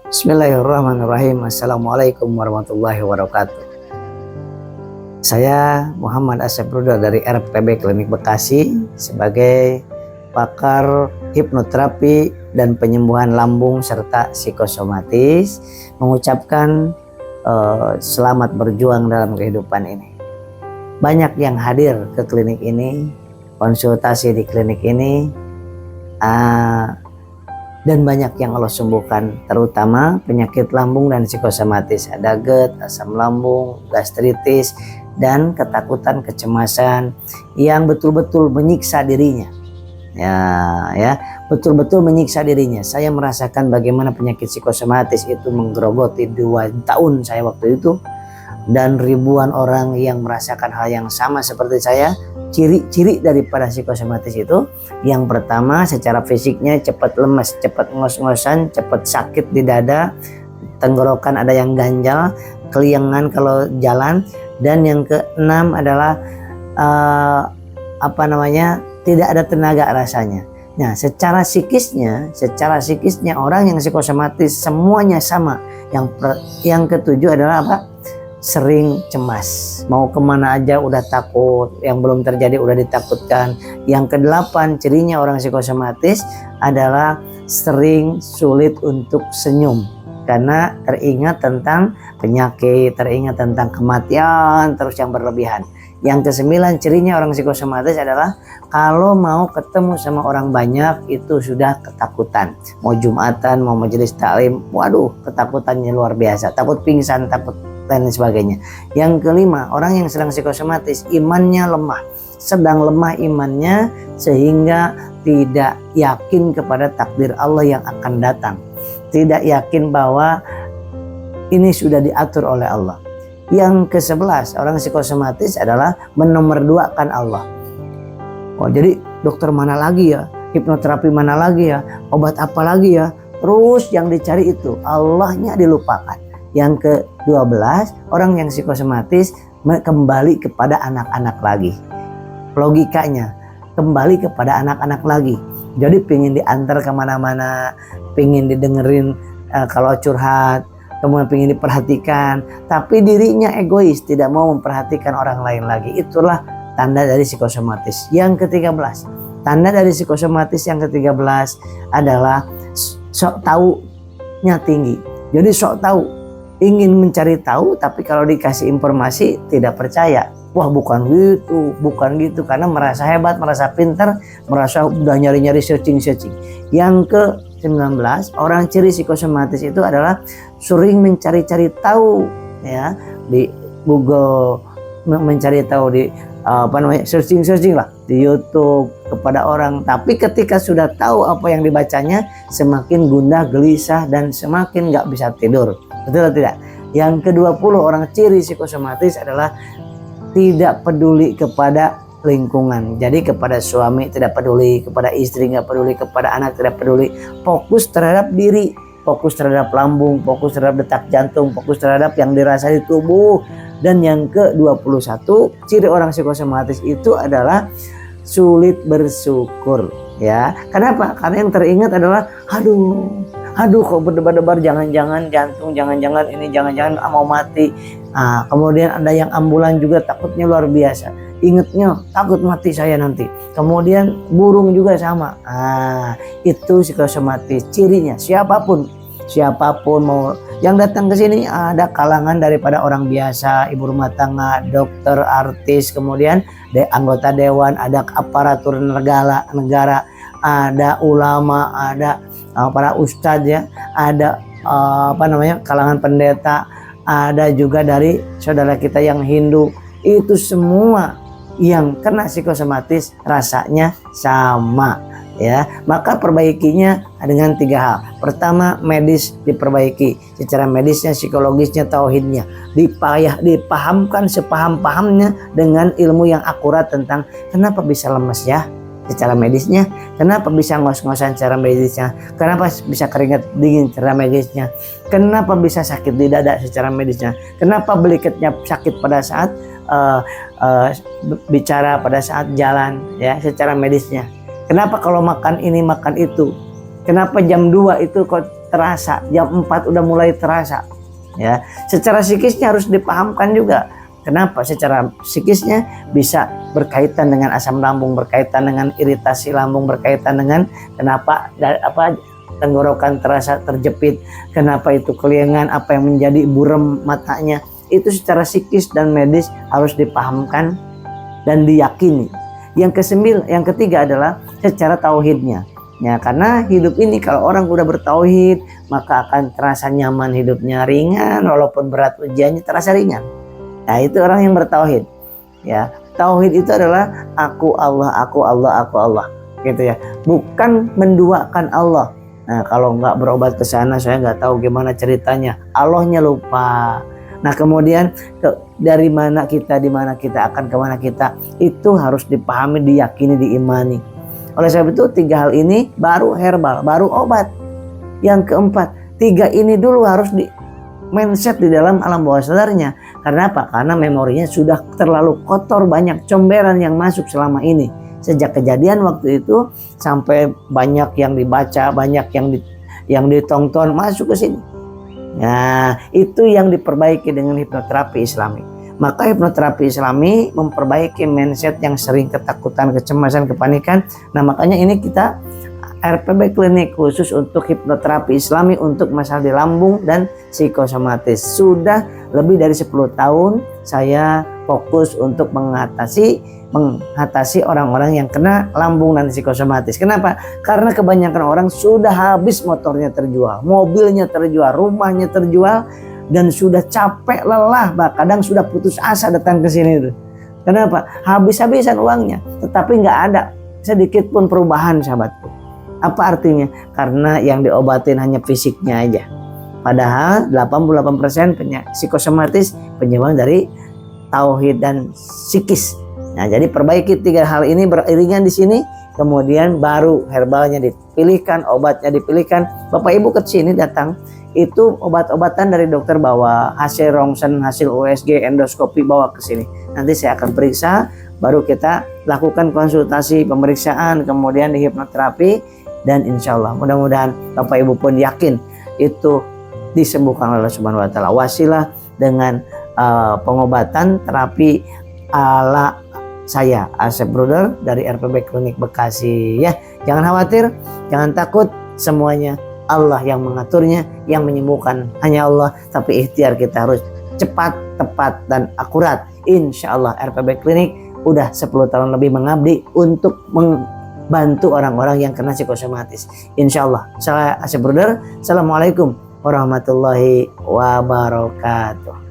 Bismillahirrahmanirrahim. Assalamualaikum warahmatullahi wabarakatuh. Saya Muhammad Asep Ruda dari RPB Klinik Bekasi sebagai pakar hipnoterapi dan penyembuhan lambung serta psikosomatis, mengucapkan selamat berjuang dalam kehidupan ini. Banyak yang hadir ke klinik ini, konsultasi di klinik ini, dan banyak yang Allah sembuhkan, terutama penyakit lambung dan psikosomatis. Ada GERD, asam lambung, gastritis, dan ketakutan, kecemasan yang betul-betul menyiksa dirinya. Betul-betul menyiksa dirinya. Saya merasakan bagaimana penyakit psikosomatis itu menggerogoti 2 tahun saya waktu itu, dan ribuan orang yang merasakan hal yang sama seperti saya. Ciri-ciri daripada psikosomatis itu, yang pertama secara fisiknya cepat lemas, cepat ngos-ngosan, cepat sakit di dada, tenggorokan ada yang ganjal, keliengan kalau jalan, dan yang keenam adalah tidak ada tenaga rasanya. Nah, secara psikisnya orang yang psikosomatis semuanya sama. Yang ketujuh adalah apa? Sering cemas, mau kemana aja udah takut, yang belum terjadi udah ditakutkan. Yang kedelapan, cirinya orang psikosomatis adalah sering sulit untuk senyum karena teringat tentang penyakit, teringat tentang kematian terus yang berlebihan. Yang kesembilan, cirinya orang psikosomatis adalah kalau mau ketemu sama orang banyak itu sudah ketakutan. Mau Jumatan, mau majelis taklim, waduh ketakutannya luar biasa, takut pingsan, takut dan sebagainya. Yang kelima, orang yang sedang psikosomatis imannya lemah, sedang lemah imannya sehingga tidak yakin kepada takdir Allah yang akan datang, tidak yakin bahwa ini sudah diatur oleh Allah. Yang ke-11, orang psikosomatis adalah menomorduakan Allah. Oh, jadi dokter mana lagi ya, hipnoterapi mana lagi ya, obat apa lagi ya, terus yang dicari itu Allahnya dilupakan. Yang ke-12, orang yang psikosomatis kembali kepada anak-anak lagi. Logikanya, kembali kepada anak-anak lagi. Jadi pengen diantar kemana-mana, pengen didengerin kalau curhat, kemudian pengen diperhatikan. Tapi dirinya egois, tidak mau memperhatikan orang lain lagi. Itulah tanda dari psikosomatis. Yang ke-13, tanda dari psikosomatis yang ke-13 adalah sok taunya tinggi. Jadi sok tahu, ingin mencari tahu, tapi kalau dikasih informasi tidak percaya. Wah, bukan gitu, karena merasa hebat, merasa pintar, merasa udah nyari-nyari searching. Yang ke-19, orang ciri psikosomatis itu adalah sering mencari-cari tahu ya di Google, mencari tahu di searching lah di YouTube kepada orang, tapi ketika sudah tahu apa yang dibacanya semakin gundah gelisah dan semakin nggak bisa tidur. Betul atau tidak? Yang ke-20, orang ciri psikosomatis adalah tidak peduli kepada lingkungan. Jadi kepada suami tidak peduli, kepada istri nggak peduli, kepada anak tidak peduli. Fokus terhadap diri, fokus terhadap lambung, fokus terhadap detak jantung, fokus terhadap yang dirasa di tubuh. Dan yang ke-21, ciri orang psikosomatis itu adalah sulit bersyukur. Ya, kenapa? Karena yang teringat adalah aduh kok berdebar-debar, jangan-jangan jantung, jangan-jangan ini, jangan-jangan mau mati. Kemudian ada yang ambulan juga takutnya luar biasa, ingetnya takut mati saya nanti. Kemudian burung juga sama. Itu psikosomatis cirinya. Siapapun mau yang datang ke sini, ada kalangan daripada orang biasa, ibu rumah tangga, dokter, artis, kemudian anggota dewan, ada aparatur negara, ada ulama, ada para ustadz ya, ada kalangan pendeta, ada juga dari saudara kita yang Hindu. Itu semua yang kena psikosomatis rasanya sama ya. Maka perbaikinya dengan 3 hal. Pertama, medis diperbaiki, secara medisnya, psikologisnya, tauhidnya dipahamkan sepaham-pahamnya dengan ilmu yang akurat tentang kenapa bisa lemes ya secara medisnya, kenapa bisa ngos-ngosan secara medisnya, kenapa bisa keringat dingin secara medisnya, kenapa bisa sakit di dada secara medisnya, kenapa beliketnya sakit pada saat bicara, pada saat jalan ya secara medisnya, kenapa kalau makan ini makan itu, kenapa jam 2 itu kok terasa, jam 4 udah mulai terasa. Ya, secara psikisnya harus dipahamkan juga. Kenapa? Secara psikisnya bisa berkaitan dengan asam lambung, berkaitan dengan iritasi lambung, berkaitan dengan kenapa tenggorokan terasa terjepit, kenapa itu keliengan, apa yang menjadi buram matanya. Itu secara psikis dan medis harus dipahamkan dan diyakini. Yang ketiga adalah secara tauhidnya. Ya, karena hidup ini kalau orang udah bertauhid, maka akan terasa nyaman hidupnya, ringan, walaupun berat ujiannya terasa ringan. Nah, itu orang yang bertauhid. Ya, tauhid itu adalah aku Allah, aku Allah, aku Allah, gitu ya. Bukan menduakan Allah. Nah, kalau nggak berobat ke sana, saya nggak tahu gimana ceritanya. Allahnya lupa. Nah, kemudian dari mana kita, di mana kita, akan kemana kita, itu harus dipahami, diyakini, diimani. Oleh sebab itu 3 hal ini baru herbal, baru obat. Yang keempat, 3 ini dulu harus di mindset di dalam alam bawah sadarnya. Karena apa? Karena memorinya sudah terlalu kotor, banyak comberan yang masuk selama ini. Sejak kejadian waktu itu sampai banyak yang dibaca, banyak yang ditonton masuk ke sini. Nah, itu yang diperbaiki dengan hipnoterapi Islami. Maka hipnoterapi Islami memperbaiki mindset yang sering ketakutan, kecemasan, kepanikan. Nah, makanya ini kita RPB klinik khusus untuk hipnoterapi Islami untuk masalah di lambung dan psikosomatis. Sudah lebih dari 10 tahun saya fokus untuk mengatasi orang-orang yang kena lambung dan psikosomatis. Kenapa? Karena kebanyakan orang sudah habis motornya terjual, mobilnya terjual, rumahnya terjual, dan sudah capek, lelah, kadang sudah putus asa datang ke sini itu. Kenapa? Habis-habisan uangnya, tetapi nggak ada sedikit pun perubahan, sahabatku. Apa artinya? Karena yang diobatin hanya fisiknya aja. Padahal 88% psikosomatis penyebab dari tauhid dan psikis. Nah, jadi perbaiki 3 hal ini beriringan di sini, kemudian baru herbalnya dipilihkan, obatnya dipilihkan. Bapak Ibu ke sini datang, itu obat-obatan dari dokter bawa, hasil rongsen, hasil USG, endoskopi bawa ke sini. Nanti saya akan periksa, baru kita lakukan konsultasi, pemeriksaan, kemudian di hipnoterapi, dan insya Allah mudah-mudahan Bapak Ibu pun yakin itu disembuhkan oleh Allah Subhanahu Wa Taala. Wasilah dengan pengobatan terapi ala saya, Asep Bruder dari RPB Klinik Bekasi. Ya, jangan khawatir, jangan takut, semuanya Allah yang mengaturnya, yang menyembuhkan hanya Allah. Tapi ikhtiar kita harus cepat, tepat, dan akurat. Insya Allah RPB Klinik udah 10 tahun lebih mengabdi untuk membantu orang-orang yang kena psikosomatis. Insya Allah. Saya Asep Bruder. Assalamualaikum warahmatullahi wabarakatuh.